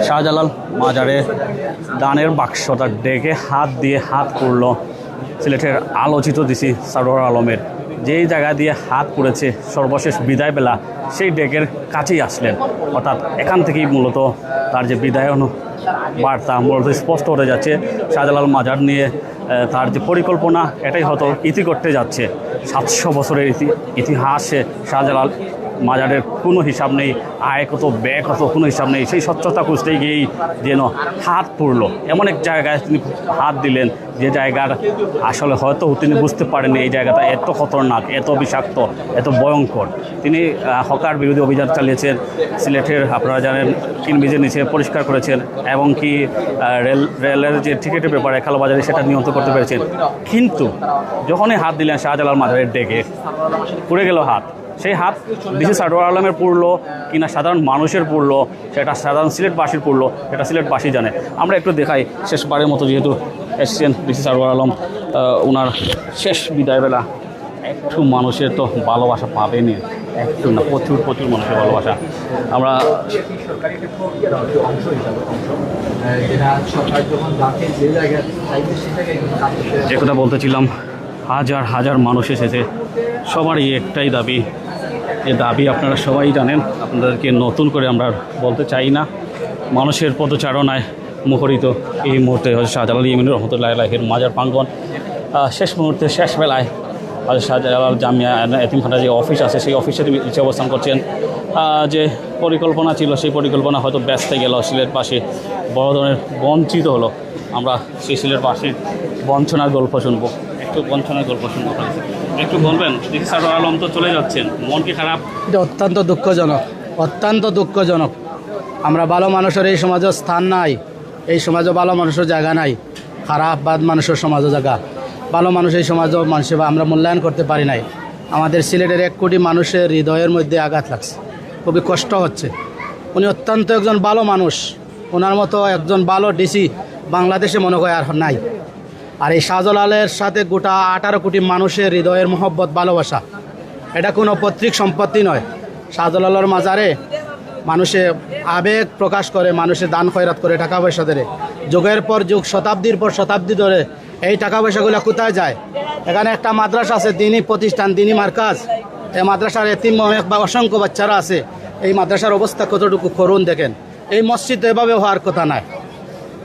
শাহজালাল মাজারে দানের বাক্সটা ডেকে হাত দিয়ে হাত করল সিলেটের আলোচিত ডিসি সারোয়ার আলমের। যেই জায়গা দিয়ে হাত করেছে সর্বশেষ বিদায় বেলা সেই ডেকের কাছেই আসলেন, অর্থাৎ এখান থেকেই মূলত তার যে বিদায়ন বার্তা মূলত স্পষ্ট হতে যাচ্ছে। শাহজালাল মাজার নিয়ে তার যে পরিকল্পনা এটাই হয়তো ইতি করতে যাচ্ছে। 700 বছরের ইতিহাসে শাহজালাল মাজারের কোনো হিসাব নেই, আয় কত ব্যয় কত কোনো হিসাব নেই। সেই স্বচ্ছতা খুঁজতে গিয়েই যেন হাত পড়ল, এমন এক জায়গায় তিনি হাত দিলেন যে জায়গার আসলে হয়তো তিনি বুঝতে পারেননি এই জায়গাটা এত খতরনাক, এত বিষাক্ত, এত ভয়ঙ্কর। তিনি হকার বিরোধী অভিযান চালিয়েছেন, সিলেটের আপনারা জানেন কিনবিজের নিচে পরিষ্কার করেছেন, এবং কি রেলের যে টিকিটের ব্যাপারে কালোবাজারি সেটা নিয়ন্ত্রণ করতে পেরেছেন। কিন্তু যখনই হাত দিলেন শাহজালাল মাজারের ডেকে পুড়ে গেল হাত। সেই হাত ডিসি সারোয়ার আলমের পড়লো কিনা সাধারণ মানুষের পড়লো, সেটা সাধারণ সিলেটবাসীর পড়লো, এটা সিলেটবাসী জানে। আমরা একটু দেখাই, শেষবারের মতো যেহেতু এসছেন ডিসি সারোয়ার আলম, ওনার শেষ বিদায়বেলা একটু মানুষের তো ভালোবাসা পাবেনি, একটু না প্রচুর প্রচুর মানুষের ভালোবাসা। আমরা যে কথা বলতেছিলাম, হাজার হাজার মানুষ এসেছে, সবারই একটাই দাবি। যে দাবি আপনারা সবাই জানেন, আপনাদেরকে নতুন করে আমরা বলতে চাই না। মানুষের পদচারণায় মুখরিত এই মুহূর্তে হচ্ছে শাহজালাল ইমিনুর রহমতুল্লাহ আলাইহির মাজার প্রাঙ্গণ। শেষ মুহূর্তে শেষ বেলায় শাহজালাল জামিয়া এতিমখানা যে অফিস আছে সেই অফিসের নিচে অবস্থান করছেন। যে পরিকল্পনা ছিল সেই পরিকল্পনা হয়তো ব্যস্ত গেল, সিলেটবাসী বড় ধরনের বঞ্চিত হলো। আমরা সেই সিলেটবাসীর বঞ্চনার গল্প শুনবো, একটু বঞ্চনার গল্প শুনবো। একটু বলবেন, ডিসি সারোয়ার আলম তো চলে যাচ্ছেন, মন কি খারাপ? এটা অত্যন্ত দুঃখজনক, অত্যন্ত দুঃখজনক। আমরা ভালো মানুষের এই সমাজের স্থান নাই, এই সমাজে ভালো মানুষের জায়গা নাই, খারাপ বাদ মানুষের সমাজও জায়গা। ভালো মানুষ এই সমাজও মানুষের আমরা মূল্যায়ন করতে পারি নাই। আমাদের সিলেটের 1 কোটি মানুষের হৃদয়ের মধ্যে আঘাত লাগছে, খুবই কষ্ট হচ্ছে। উনি অত্যন্ত একজন ভালো মানুষ, ওনার মতো একজন ভালো ডিসি বাংলাদেশে মনে হয় আর নাই। আর এই শাহজালালের সাথে গোটা 18 কোটি মানুষের হৃদয়ের মহব্বত ভালোবাসা, এটা কোনো পৈতৃক সম্পত্তি নয়। শাহজালালের মাজারে মানুষে আবেগ প্রকাশ করে, মানুষে দান খয়রাত করে, টাকা পয়সা ধরে যুগের পর যুগ, শতাব্দীর পর শতাব্দী ধরে এই টাকা পয়সাগুলো কোথায় যায়? এখানে একটা মাদ্রাসা আছে, দিনী প্রতিষ্ঠান, দিনী মার্কাজ। এই মাদ্রাসার এতিম বা অসংখ্য বাচ্চারা আছে। এই মাদ্রাসার অবস্থা কতটুকু করুন দেখেন। এই মসজিদ এভাবে হওয়ার কথা নয়,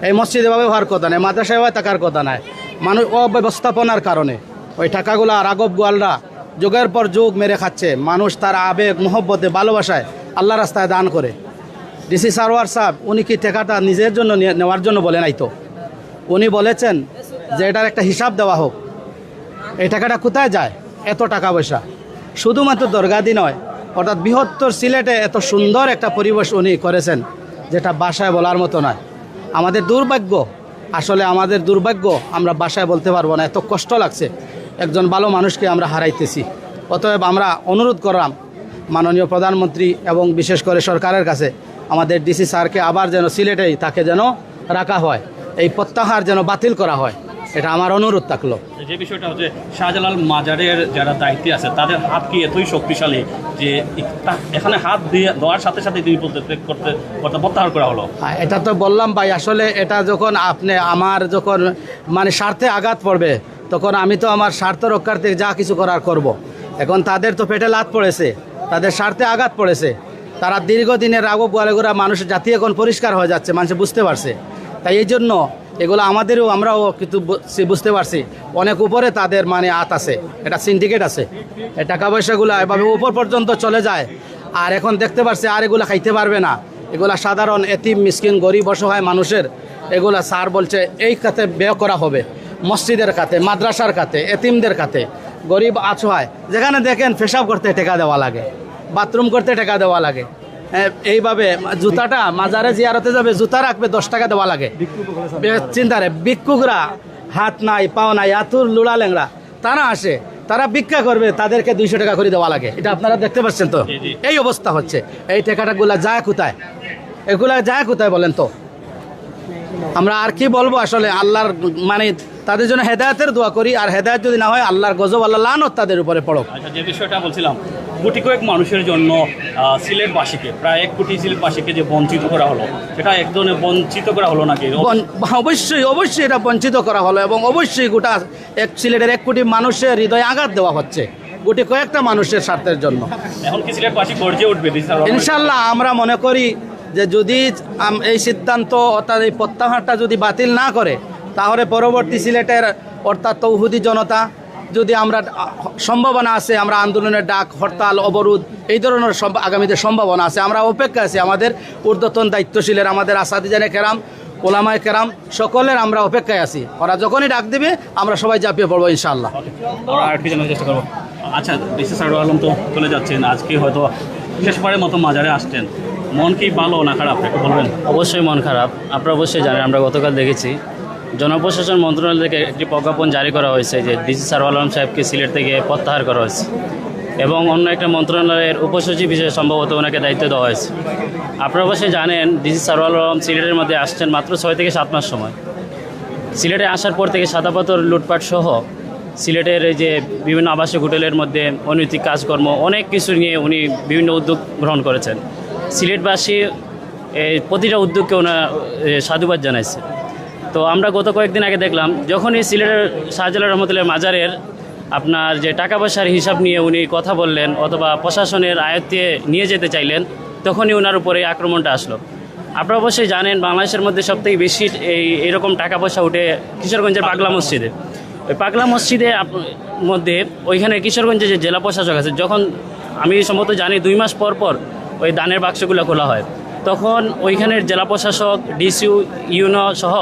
এই মসজিদ এভাবে হওয়ার কথা নয়, মাদ্রাসায় এভাবে থাকার কথা নয়। মানুষ অব্যবস্থাপনার কারণে ওই টাকাগুলো রাঘব গোয়ালরা যুগের পর যুগ মেরে খাচ্ছে। মানুষ তার আবেগ মোহব্বতে ভালোবাসায় আল্লাহ রাস্তায় দান করে। ডিসি সারোয়ার সাহেব উনি কি টাকাটা নিজের জন্য নেওয়ার জন্য বলে নাই তো, উনি বলেছেন যে এটার একটা হিসাব দেওয়া হোক। এই টাকাটা কোথায় যায়? এত টাকা পয়সা শুধুমাত্র দরগাদি নয়, অর্থাৎ বৃহত্তর সিলেটে এত সুন্দর একটা পরিবেশ উনি করেছেন যেটা বাসায় বলার মতো নয়। আমাদের দুর্ভাগ্য, আসলে আমাদের দুর্ভাগ্য, আমরা বাসায় বলতে পারবো না, এত কষ্ট লাগছে। একজন ভালো মানুষকে আমরা হারাইতেছি। অতএব আমরা অনুরোধ করলাম মাননীয় প্রধানমন্ত্রী এবং বিশেষ করে সরকারের কাছে আমাদের ডিসি স্যারকে আবার যেন সিলেটেই তাকে যেন রাখা হয়, এই প্রত্যাহার যেন বাতিল করা হয়, এটা আমার অনুরোধ থাকলো। যে বিষয়টা হচ্ছে শাহজালাল মাজারের যারা দায়িত্বে আছে তাদের হাত কি এতই শক্তিশালী যে এখানে হাত দিয়ে দেওয়ার সাথে সাথে তিনি করতে প্রত্যাহার করা হলো? এটা তো বললাম ভাই, আসলে এটা যখন আপনি আমার যখন মানে স্বার্থে আঘাত পড়বে তখন আমি তো আমার স্বার্থ রক্ষার্থে যা কিছু করার করব। এখন তাদের তো পেটে লাত পড়েছে, তাদের স্বার্থে আঘাত পড়েছে। তারা দীর্ঘদিনের রাগব গোয়ালেগোড়া মানুষের জাতি এখন পরিষ্কার হয়ে যাচ্ছে, মানুষ বুঝতে পারছে। তাই এই জন্য এগুলো আমাদেরও, আমরাও কিন্তু বুঝতে পারছি অনেক উপরে তাদের মানে হাত আছে, এটা সিন্ডিকেট আছে। এই টাকা পয়সাগুলো এভাবে উপর পর্যন্ত চলে যায়। আর এখন দেখতে পারছে আর এগুলো খাইতে পারবে না, এগুলা সাধারণ এতিম মিসকিন গরিব অসহায় মানুষের এগুলা স্যার বলছে এই খাতে ব্যয় করা হবে, মসজিদের খাতে, মাদ্রাসার খাতে, এতিমদের খাতে, গরিব অসহায় যেখানে দেখেন পেশাব করতে টাকা দেওয়া লাগে, বাথরুম করতে টাকা দেওয়া লাগে। এইভাবে জুতাটা মাজারে জিয়ারতে যাবে, জুতা রাখবে 10 টাকা দেওয়া লাগে। চিন্তারে ভিক্ষুকরা হাত নাই পাও নাই আতুর লুড়া ল্যাংড়া তারা আসে, তারা ভিক্ষা করবে, তাদেরকে 200 টাকা করে দেওয়া লাগে। এটা আপনারা দেখতে পাচ্ছেন তো, এই অবস্থা হচ্ছে। এই টাকাটাগুলা যায় কোথায়? এগুলা যায় কোথায় বলেন তো? আমরা আর কি বলবো? আসলে আল্লাহর মানে তাদের জন্য হেদায়েতের দোয়া করি, আর হেদায়েত যদি না হয় আল্লাহর গজব, আল্লাহ লানত তাদের উপরে পড়ুক। আচ্ছা, যে বিষয়টা বলছিলাম গুটি কয়েক মানুষের জন্য সিলেটবাসীকে, প্রায় 1 কোটি সিলেটবাসীকে যে বঞ্চিত করা হলো, সেটা এক ধরনের বঞ্চিত করা হলো নাকি? অবশ্যই অবশ্যই এটা বঞ্চিত করা হলো, এবং অবশ্যই গোটা সিলেটের 1 কোটি মানুষের হৃদয়ে আঘাত দেওয়া হচ্ছে গুটি কয়েকটা মানুষের স্বার্থের জন্য। এখন কি সিলেটবাসী গর্জে উঠবে? ইনশাল্লাহ আমরা মনে করি যে যদি এই সিদ্ধান্ত অর্থাৎ এই প্রত্যাহারটা যদি বাতিল না করে, তাহলে পরবর্তী সিলেটের অর্থাৎ তৌহিদি জনতা যদি আমরা সম্ভাবনা আছে, আমরা আন্দোলনের ডাক, হরতাল, অবরোধ এই ধরনের আগামীতে সম্ভাবনা আছে। আমরা অপেক্ষা আছি, আমাদের ঊর্ধ্বতন দায়িত্বশীলের, আমাদের আসাদিজানে কেরাম, ওলামায়ে কেরাম সকলের আমরা অপেক্ষায় আছি। ওরা যখনই ডাক দেবে আমরা সবাই ঝাঁপিয়ে পড়বো ইনশাআল্লাহ। আমরা আরেকটি জানার চেষ্টা করবো। আচ্ছা, ডিসি সারোয়ার আলম তো চলে যাচ্ছেন, আজকে হয়তো শেষবারের মতো মাজারে আসছেন, মন কি ভালো না খারাপ একটু বলবেন? অবশ্যই মন খারাপ। আপনারা অবশ্যই জানেন, আমরা গতকাল দেখেছি জনপ্রশাসন মন্ত্রণালয় থেকে একটি প্রজ্ঞাপন জারি করা হয়েছে যে ডিসি সারোয়ার আলম সাহেবকে সিলেট থেকে প্রত্যাহার করা হয়েছে, এবং অন্য একটা মন্ত্রণালয়ের উপসচিব হিসেবে সম্ভবত ওনাকে দায়িত্ব দেওয়া হয়েছে। আপনারা অবশ্যই জানেন ডিসি সারোয়ার আলম সিলেটের মধ্যে আসছেন মাত্র 6 থেকে 7 মাস সময়। সিলেটে আসার পর থেকে সাদাপাথর লুটপাট সহ সিলেটের এই যে বিভিন্ন আবাসিক হোটেলের মধ্যে অনৈতিক কাজকর্ম অনেক কিছু নিয়ে উনি বিভিন্ন উদ্যোগ গ্রহণ করেছেন। সিলেটবাসী এই প্রতিটা উদ্যোগকে ওনার সাধুবাদ জানাইছে। তো আমরা গত কয়েকদিন আগে দেখলাম, যখনই সিলেটের শাহজালাল রহমতুল্লাহ মাজারের আপনার যে টাকা পয়সার হিসাব নিয়ে উনি কথা বললেন অথবা প্রশাসনের আয়ত্তে নিয়ে যেতে চাইলেন, তখনই ওনার উপরে এই আক্রমণটা আসলো। আপনারা অবশ্যই জানেন বাংলাদেশের মধ্যে সবথেকে বেশি এরকম টাকা পয়সা উঠে কিশোরগঞ্জের পাগলা মসজিদে। ওই পাগলা মসজিদে মধ্যে ওইখানে কিশোরগঞ্জে যে জেলা প্রশাসক আছে, যখন আমি সম্ভবত জানি 2 মাস পর পর ওই দানের বাক্সগুলো খোলা হয়, তখন ওইখানের জেলা প্রশাসক, ডিসিউ, ইউনো সহ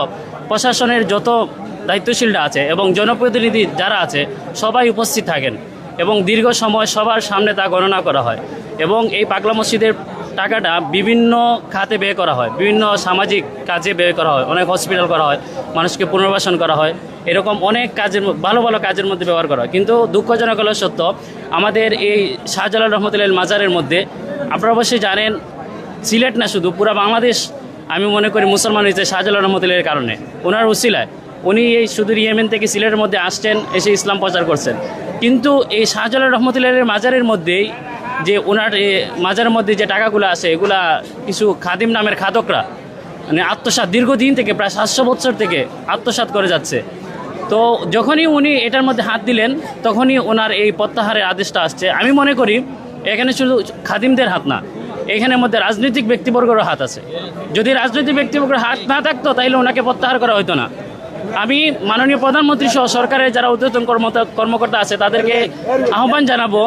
প্রশাসনের যত দায়িত্বশীলরা আছে এবং জনপ্রতিনিধি যারা আছে সবাই উপস্থিত থাকেন, এবং দীর্ঘ সময় সবার সামনে তা গণনা করা হয়। এবং এই পাগলা মসজিদের টাকাটা বিভিন্ন খাতে ব্যয় করা হয়, বিভিন্ন সামাজিক কাজে ব্যয় করা হয়, অনেক হসপিটাল করা হয়, মানুষকে পুনর্বাসন করা হয়, এরকম অনেক কাজের ভালো ভালো কাজের মধ্যে ব্যবহার করা হয়। কিন্তু দুঃখজনক হলো সত্য, আমাদের এই শাহজালাল রহমতুল্লাহ মাজারের মধ্যে আপনারা অবশ্যই জানেন, সিলেট না শুধু পুরো বাংলাদেশ আমি মনে করি মুসলমান হয়েছে শাহজালাল রহমতুল্লাহের কারণে, ওনার উসিলায়। উনি এই সুদূর ইয়েমেন থেকে সিলেটের মধ্যে আসছেন, এসে ইসলাম প্রচার করছেন। কিন্তু এই শাহজালাল রহমতুল্লাহের মাজারের মধ্যেই যে ওনার মাজারের মধ্যে যে টাকাগুলো আছে, এগুলা কিছু খাদিম নামের খাদকরা মানে আত্মসাৎ দীর্ঘদিন থেকে প্রায় 700 বছর থেকে আত্মসাৎ করে যাচ্ছে। তো যখনই উনি এটার মধ্যে হাত দিলেন, তখনই ওনার এই প্রত্যাহারের আদেশটা আসছে। আমি মনে করি এখানে শুধু খাদিমদের হাত না, এখানের মধ্যে রাজনৈতিক ব্যক্তিবর্গেরও হাত আছে। যদি রাজনৈতিক ব্যক্তিবর্গের হাত না থাকতো, তাহলে ওনাকে প্রত্যাহার করা হতো না। আমি মাননীয় প্রধানমন্ত্রী সহ সরকারের যারা ঊর্ধ্বতন কর্মকর্তা আছে তাদেরকে আহ্বান জানাবো,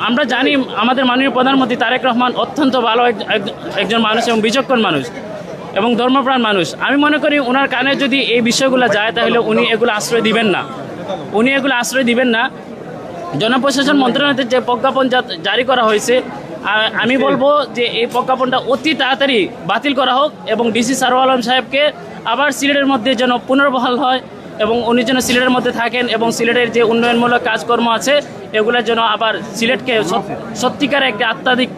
আমরা জানি আমাদের মাননীয় প্রধানমন্ত্রী তারেক রহমান অত্যন্ত ভালো একজন মানুষ এবং বিচক্ষণ মানুষ এবং ধর্মপ্রাণ মানুষ। আমি মনে করি ওনার কানে যদি এই বিষয়গুলো যায়, তাহলে উনি এগুলো আশ্রয় দিবেন না। জনপ্রশাসন মন্ত্রণালয়ের যে প্রজ্ঞাপন জারি করা হয়েছে, আমি বলবো যে এই প্রজ্ঞাপনটা অতি তাড়াতাড়ি বাতিল করা হোক, এবং ডিসি সারোয়ার আলম সাহেবকে আবার সিলেটের মধ্যে যেন পুনর্বহাল হয়, এবং উনি যেন সিলেটের মধ্যে থাকেন, এবং সিলেটের যে উন্নয়নমূলক কাজকর্ম আছে এগুলোর জন্য আবার সিলেটকে সত্যিকার একটা আত্মাধিক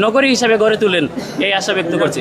নগরী হিসাবে গড়ে তুলেন, এই আশা ব্যক্ত করছি।